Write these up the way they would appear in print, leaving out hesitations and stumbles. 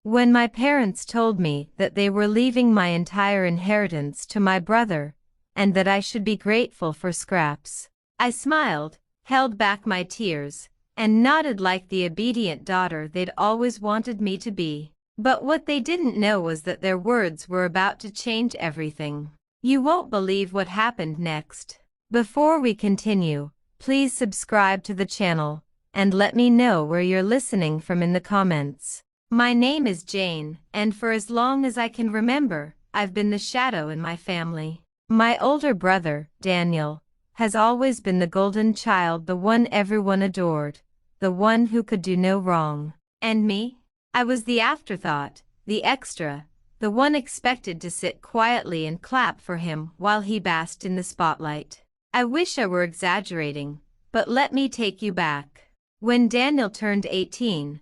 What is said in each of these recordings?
When my parents told me that they were leaving my entire inheritance to my brother, and that I should be grateful for scraps, I smiled, held back my tears, and nodded like the obedient daughter they'd always wanted me to be. But what they didn't know was that their words were about to change everything. You won't believe what happened next. Before we continue, please subscribe to the channel, and let me know where you're listening from in the comments. My name is Jane, and for as long as I can remember, I've been the shadow in my family. My older brother, Daniel, has always been the golden child, the one everyone adored, the one who could do no wrong. And me? I was the afterthought, the extra, the one expected to sit quietly and clap for him while he basked in the spotlight. I wish I were exaggerating, but let me take you back. When Daniel turned 18,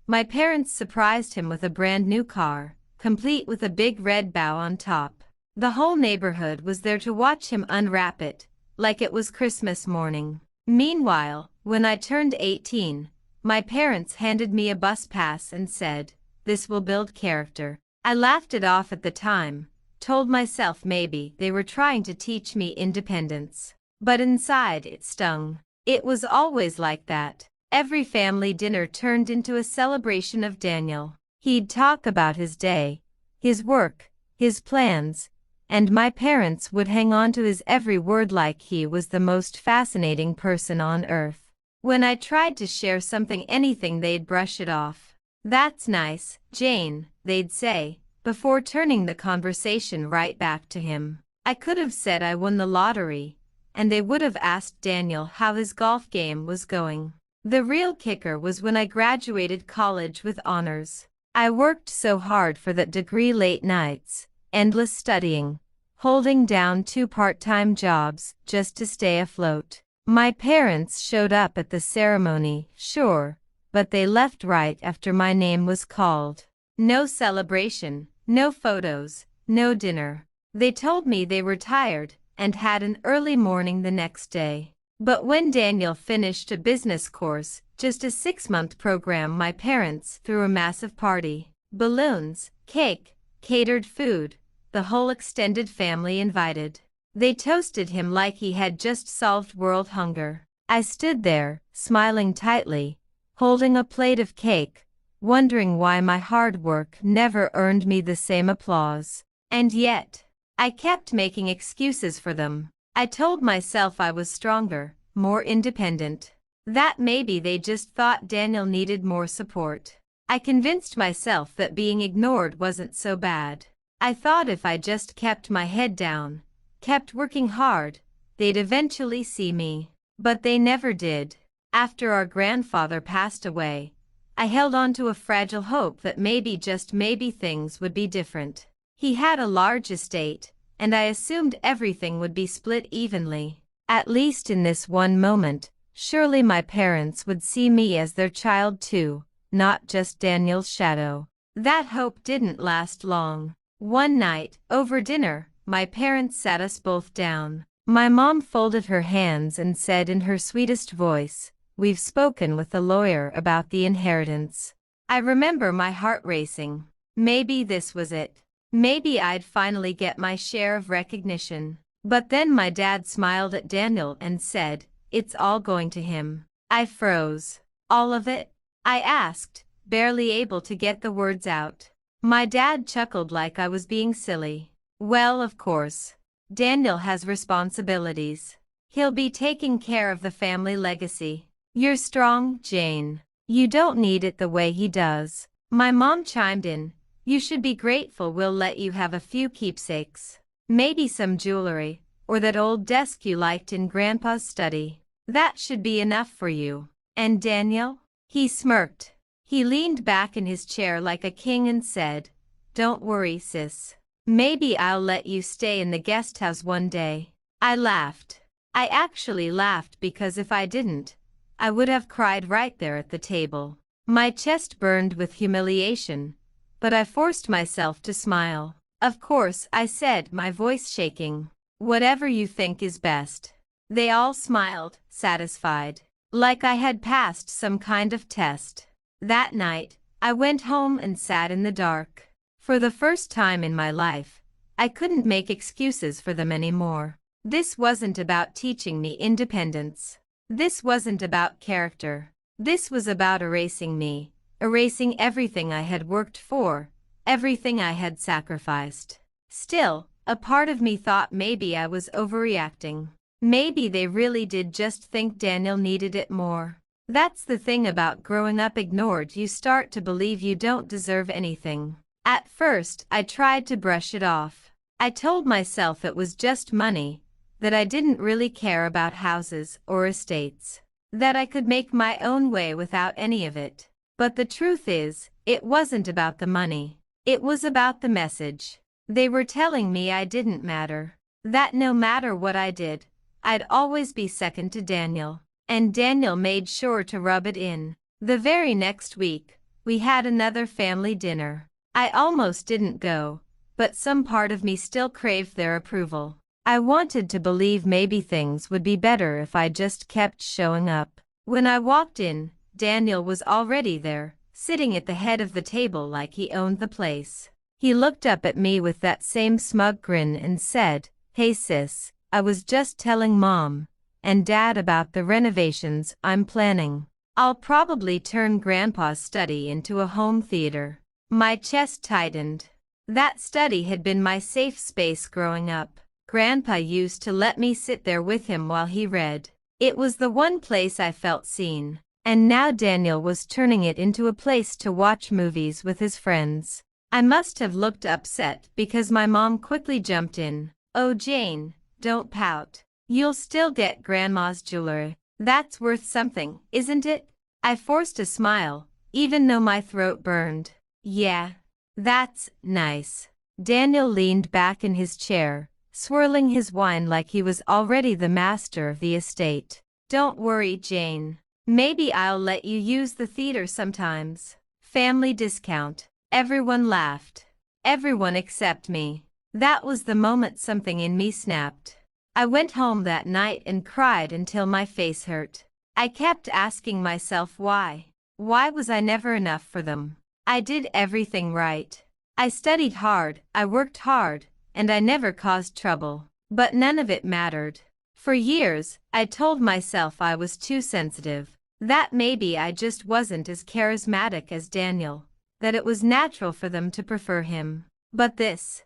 my parents surprised him with a brand new car, complete with a big red bow on top. The whole neighborhood was there to watch him unwrap it, like it was Christmas morning. Meanwhile, when I turned 18, my parents handed me a bus pass and said, "This will build character." I laughed it off at the time, told myself maybe they were trying to teach me independence. But inside it stung. It was always like that. Every family dinner turned into a celebration of Daniel. He'd talk about his day, his work, his plans, and my parents would hang on to his every word like he was the most fascinating person on earth. When I tried to share something, anything, they'd brush it off. "That's nice, Jane," they'd say, before turning the conversation right back to him. I could have said I won the lottery, and they would have asked Daniel how his golf game was going. The real kicker was when I graduated college with honors. I worked so hard for that degree, late nights, endless studying, holding down 2 part-time jobs just to stay afloat. My parents showed up at the ceremony, sure, but they left right after my name was called. No celebration, no photos, no dinner. They told me they were tired and had an early morning the next day. But when Daniel finished a business course, just a 6-month program, my parents threw a massive party. Balloons, cake, catered food, the whole extended family invited. They toasted him like he had just solved world hunger. I stood there, smiling tightly, holding a plate of cake, wondering why my hard work never earned me the same applause. And yet, I kept making excuses for them. I told myself I was stronger, more independent, that maybe they just thought Daniel needed more support. I convinced myself that being ignored wasn't so bad. I thought if I just kept my head down, kept working hard, they'd eventually see me. But they never did. After our grandfather passed away, I held on to a fragile hope that maybe, just maybe, things would be different. He had a large estate, and I assumed everything would be split evenly. At least in this one moment, surely my parents would see me as their child too, not just Daniel's shadow. That hope didn't last long. One night, over dinner, my parents sat us both down. My mom folded her hands and said in her sweetest voice, "We've spoken with the lawyer about the inheritance." I remember my heart racing. Maybe this was it. Maybe I'd finally get my share of recognition. But then my dad smiled at Daniel and said, "It's all going to him." I froze. "All of it?" I asked, barely able to get the words out. My dad chuckled like I was being silly. "Well, of course. Daniel has responsibilities. He'll be taking care of the family legacy. You're strong, Jane. You don't need it the way he does." My mom chimed in, "You should be grateful we'll let you have a few keepsakes. Maybe some jewelry, or that old desk you liked in Grandpa's study. That should be enough for you." "And Daniel?" He smirked. He leaned back in his chair like a king and said, "Don't worry, sis. Maybe I'll let you stay in the guest house one day." I laughed. I actually laughed because if I didn't, I would have cried right there at the table. My chest burned with humiliation, but I forced myself to smile. "Of course," I said, my voice shaking. "Whatever you think is best." They all smiled, satisfied, like I had passed some kind of test. That night, I went home and sat in the dark. For the first time in my life, I couldn't make excuses for them anymore. This wasn't about teaching me independence. This wasn't about character. This was about erasing me, erasing everything I had worked for, everything I had sacrificed. Still, a part of me thought maybe I was overreacting. Maybe they really did just think Daniel needed it more. That's the thing about growing up ignored. You start to believe you don't deserve anything. At first, I tried to brush it off. I told myself it was just money, that I didn't really care about houses or estates, that I could make my own way without any of it. But the truth is, it wasn't about the money. It was about the message. They were telling me I didn't matter, that no matter what I did, I'd always be second to Daniel. And Daniel made sure to rub it in. The very next week, we had another family dinner. I almost didn't go, but some part of me still craved their approval. I wanted to believe maybe things would be better if I just kept showing up. When I walked in, Daniel was already there, sitting at the head of the table like he owned the place. He looked up at me with that same smug grin and said, "Hey sis, I was just telling Mom and Dad about the renovations I'm planning. I'll probably turn Grandpa's study into a home theater." My chest tightened. That study had been my safe space growing up. Grandpa used to let me sit there with him while he read. It was the one place I felt seen. And now Daniel was turning it into a place to watch movies with his friends. I must have looked upset because my mom quickly jumped in. "Oh Jane, don't pout. You'll still get Grandma's jewelry. That's worth something, isn't it?" I forced a smile, even though my throat burned. "Yeah, that's nice." Daniel leaned back in his chair, swirling his wine like he was already the master of the estate. "Don't worry, Jane. Maybe I'll let you use the theater sometimes. Family discount." Everyone laughed. Everyone except me. That was the moment something in me snapped. I went home that night and cried until my face hurt. I kept asking myself why. Why was I never enough for them? I did everything right. I studied hard, I worked hard, and I never caused trouble. But none of it mattered. For years, I told myself I was too sensitive, that maybe I just wasn't as charismatic as Daniel, that it was natural for them to prefer him. But this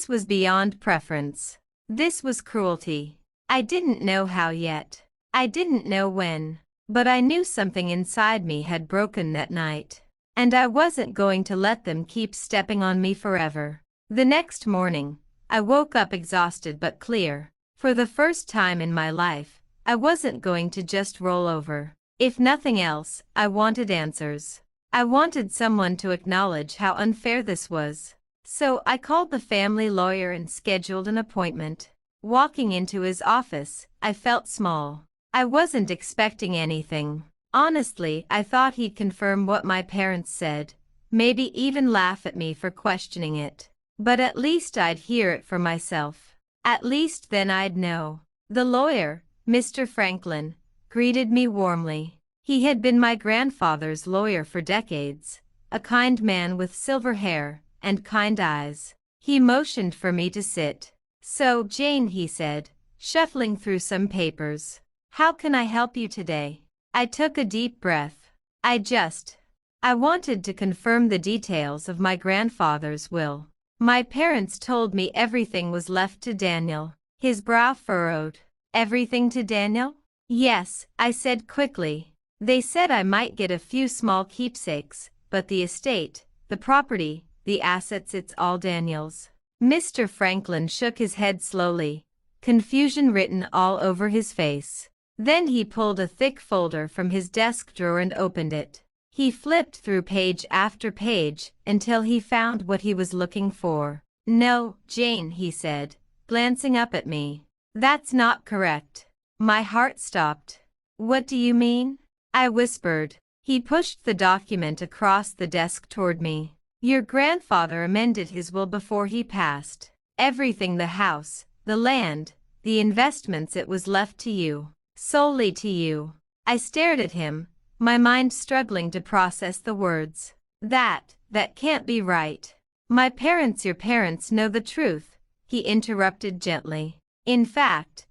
was beyond preference. This was cruelty. I didn't know how yet. I didn't know when. But I knew something inside me had broken that night. And I wasn't going to let them keep stepping on me forever. The next morning, I woke up exhausted but clear. For the first time in my life, I wasn't going to just roll over. If nothing else, I wanted answers. I wanted someone to acknowledge how unfair this was. So I called the family lawyer and scheduled an appointment. Walking into his office, I felt small. I wasn't expecting anything. Honestly, I thought he'd confirm what my parents said, maybe even laugh at me for questioning it. But at least I'd hear it for myself. At least then I'd know. The lawyer, Mr. Franklin, greeted me warmly. He had been my grandfather's lawyer for decades, a kind man with silver hair and kind eyes. He motioned for me to sit. "So, Jane," he said, shuffling through some papers, "how can I help you today?" I took a deep breath. I wanted to confirm the details of my grandfather's will. My parents told me everything was left to Daniel. His brow furrowed. "Everything to Daniel?" "Yes," I said quickly. "They said I might get a few small keepsakes, but the estate, the property, the assets, it's all Daniel's." Mr. Franklin shook his head slowly, confusion written all over his face. Then he pulled a thick folder from his desk drawer and opened it. He flipped through page after page until he found what he was looking for. "No, Jane," he said, glancing up at me. "That's not correct." My heart stopped. "What do you mean?" I whispered. He pushed the document across the desk toward me. "Your grandfather amended his will before he passed. Everything, the house, the land, the investments, it was left to you. Solely to you." I stared at him, my mind struggling to process the words. That can't be right. Your parents know the truth, he interrupted gently. In fact,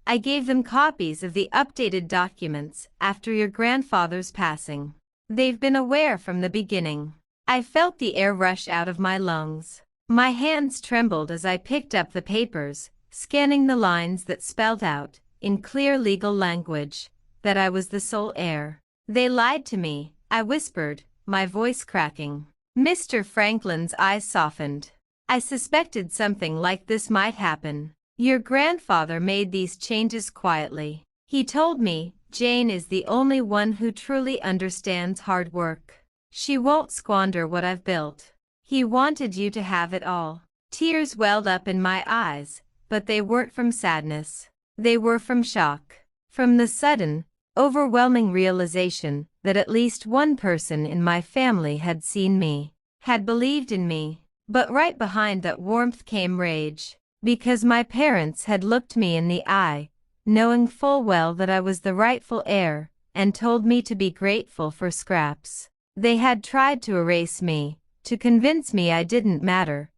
I gave them copies of the updated documents after your grandfather's passing. They've been aware from the beginning. I felt the air rush out of my lungs. My hands trembled as I picked up the papers, scanning the lines that spelled out, in clear legal language, that I was the sole heir. They lied to me, I whispered, my voice cracking. Mr. Franklin's eyes softened. I suspected something like this might happen. Your grandfather made these changes quietly. He told me, Jane is the only one who truly understands hard work. She won't squander what I've built. He wanted you to have it all. Tears welled up in my eyes, but they weren't from sadness. They were from shock. From the sudden, overwhelming realization that at least one person in my family had seen me, had believed in me. But right behind that warmth came rage. Because my parents had looked me in the eye, knowing full well that I was the rightful heir, and told me to be grateful for scraps. They had tried to erase me, to convince me I didn't matter,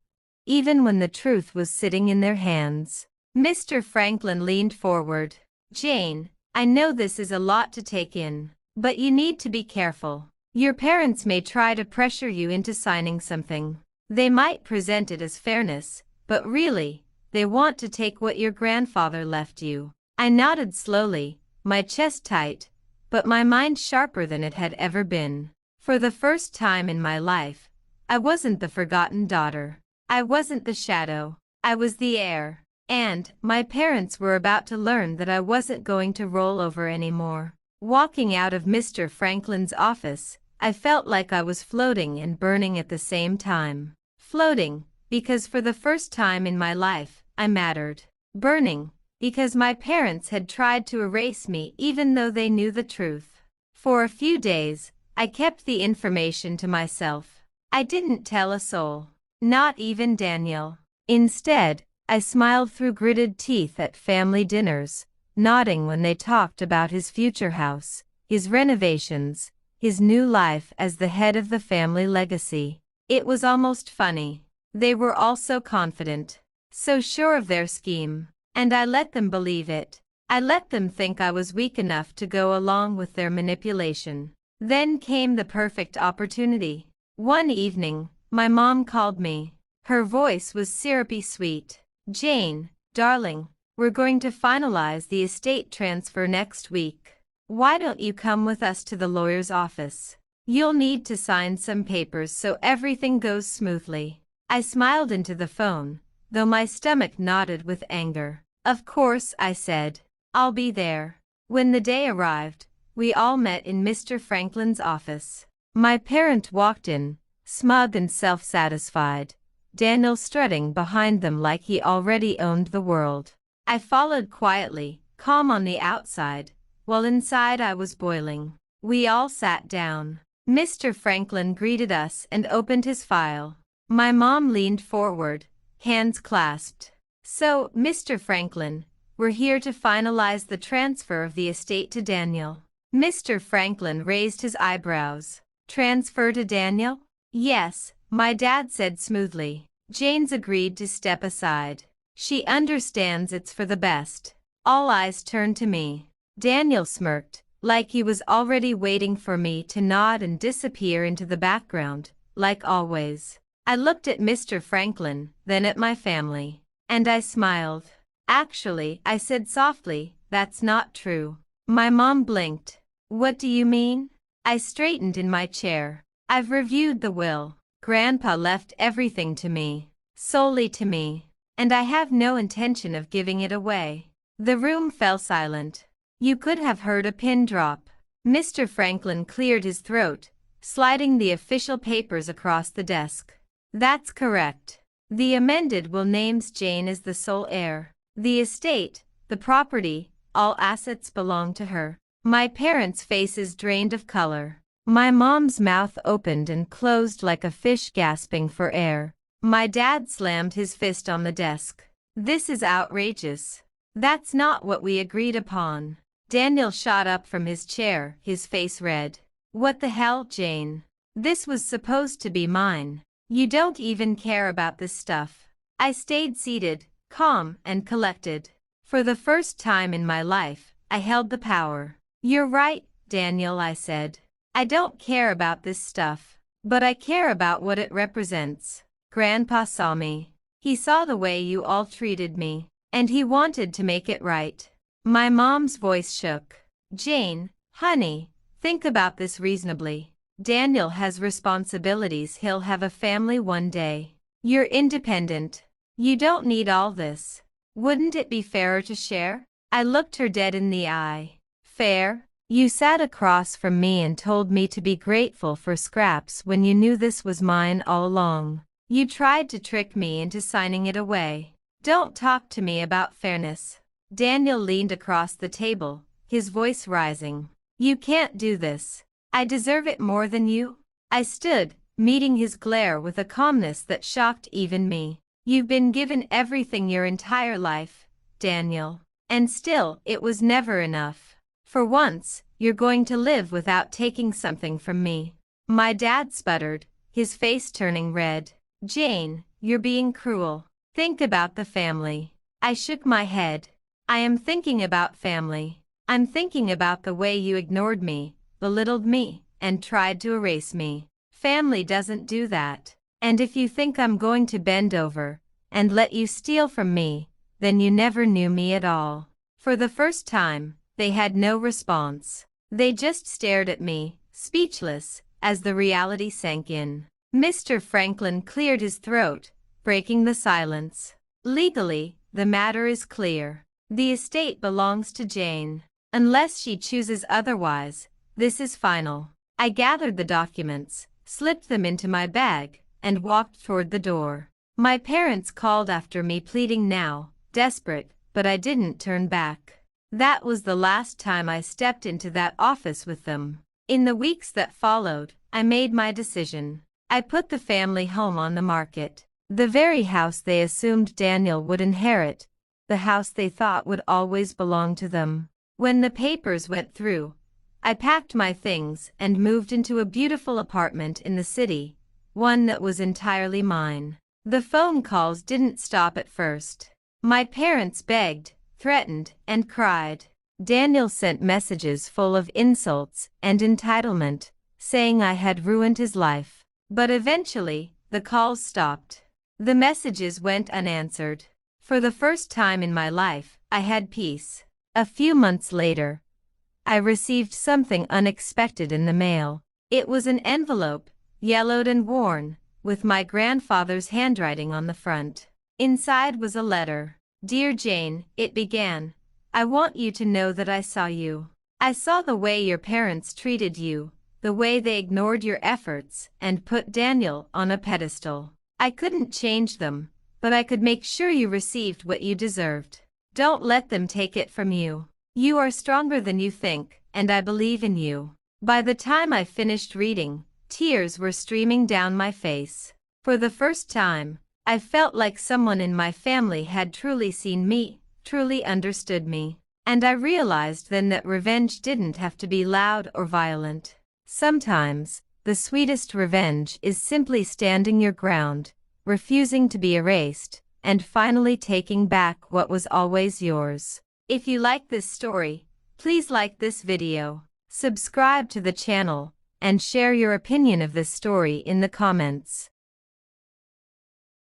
even when the truth was sitting in their hands. Mr. Franklin leaned forward. Jane, I know this is a lot to take in, but you need to be careful. Your parents may try to pressure you into signing something. They might present it as fairness, but really, they want to take what your grandfather left you. I nodded slowly, my chest tight, but my mind sharper than it had ever been. For the first time in my life, I wasn't the forgotten daughter. I wasn't the shadow. I was the heir. And my parents were about to learn that I wasn't going to roll over anymore. Walking out of Mr. Franklin's office, I felt like I was floating and burning at the same time. Floating, because for the first time in my life, I mattered. Burning, because my parents had tried to erase me even though they knew the truth. For a few days, I kept the information to myself. I didn't tell a soul. Not even Daniel. Instead, I smiled through gritted teeth at family dinners, nodding when they talked about his future house, his renovations, his new life as the head of the family legacy. It was almost funny. They were all so confident, so sure of their scheme, and I let them believe it. I let them think I was weak enough to go along with their manipulation. Then came the perfect opportunity. One evening, my mom called me. Her voice was syrupy sweet. Jane, darling, we're going to finalize the estate transfer next week. Why don't you come with us to the lawyer's office? You'll need to sign some papers so everything goes smoothly. I smiled into the phone, though my stomach knotted with anger. Of course, I said. I'll be there. When the day arrived, we all met in Mr. Franklin's office. My parent walked in, smug and self-satisfied, Daniel strutting behind them like he already owned the world. I followed quietly, calm on the outside, while inside I was boiling. We all sat down. Mr. Franklin greeted us and opened his file. My mom leaned forward, hands clasped. So, Mr. Franklin, we're here to finalize the transfer of the estate to Daniel. Mr. Franklin raised his eyebrows. Transfer to Daniel? Yes, my dad said smoothly. Jane's agreed to step aside. She understands it's for the best. All eyes turned to me. Daniel smirked, like he was already waiting for me to nod and disappear into the background, like always. I looked at Mr. Franklin, then at my family, and I smiled. Actually, I said softly, that's not true. My mom blinked. What do you mean? I straightened in my chair. I've reviewed the will. Grandpa left everything to me, solely to me, and I have no intention of giving it away. The room fell silent. You could have heard a pin drop. Mr. Franklin cleared his throat, sliding the official papers across the desk. That's correct. The amended will names Jane as the sole heir. The estate, the property, all assets belong to her. My parents' faces drained of color. My mom's mouth opened and closed like a fish gasping for air. My dad slammed his fist on the desk. This is outrageous. That's not what we agreed upon. Daniel shot up from his chair, his face red. What the hell, Jane? This was supposed to be mine. You don't even care about this stuff. I stayed seated, calm and collected. For the first time in my life, I held the power. You're right, Daniel, I said. I don't care about this stuff, but I care about what it represents. Grandpa saw me. He saw the way you all treated me, and he wanted to make it right. My mom's voice shook. Jane, honey, think about this reasonably. Daniel has responsibilities. He'll have a family one day. You're independent. You don't need all this. Wouldn't it be fairer to share? I looked her dead in the eye. Fair? You sat across from me and told me to be grateful for scraps when you knew this was mine all along. You tried to trick me into signing it away. Don't talk to me about fairness. Daniel leaned across the table, his voice rising. You can't do this. I deserve it more than you. I stood, meeting his glare with a calmness that shocked even me. You've been given everything your entire life, Daniel. And still, it was never enough. For once, you're going to live without taking something from me. My dad sputtered, his face turning red. Jane, you're being cruel. Think about the family. I shook my head. I am thinking about family. I'm thinking about the way you ignored me, belittled me, and tried to erase me. Family doesn't do that. And if you think I'm going to bend over and let you steal from me, then you never knew me at all. For the first time, they had no response. They just stared at me, speechless, as the reality sank in. Mr. Franklin cleared his throat, breaking the silence. Legally, the matter is clear. The estate belongs to Jane. Unless she chooses otherwise, this is final. I gathered the documents, slipped them into my bag, and walked toward the door. My parents called after me, pleading now, desperate, but I didn't turn back. That was the last time I stepped into that office with them. In the weeks that followed, I made my decision. I put the family home on the market. The very house they assumed Daniel would inherit, the house they thought would always belong to them. When the papers went through, I packed my things and moved into a beautiful apartment in the city, one that was entirely mine. The phone calls didn't stop at first. My parents begged, threatened, and cried. Daniel sent messages full of insults and entitlement, saying I had ruined his life. But eventually, the calls stopped. The messages went unanswered. For the first time in my life, I had peace. A few months later, I received something unexpected in the mail. It was an envelope, yellowed and worn, with my grandfather's handwriting on the front. Inside was a letter. Dear Jane, it began. I want you to know that I saw you. I saw the way your parents treated you, the way they ignored your efforts and put Daniel on a pedestal. I couldn't change them, but I could make sure you received what you deserved. Don't let them take it from you. You are stronger than you think, and I believe in you. By the time I finished reading, tears were streaming down my face. For the first time, I felt like someone in my family had truly seen me, truly understood me. And I realized then that revenge didn't have to be loud or violent. Sometimes, the sweetest revenge is simply standing your ground, refusing to be erased, and finally taking back what was always yours. If you like this story, please like this video, subscribe to the channel, and share your opinion of this story in the comments.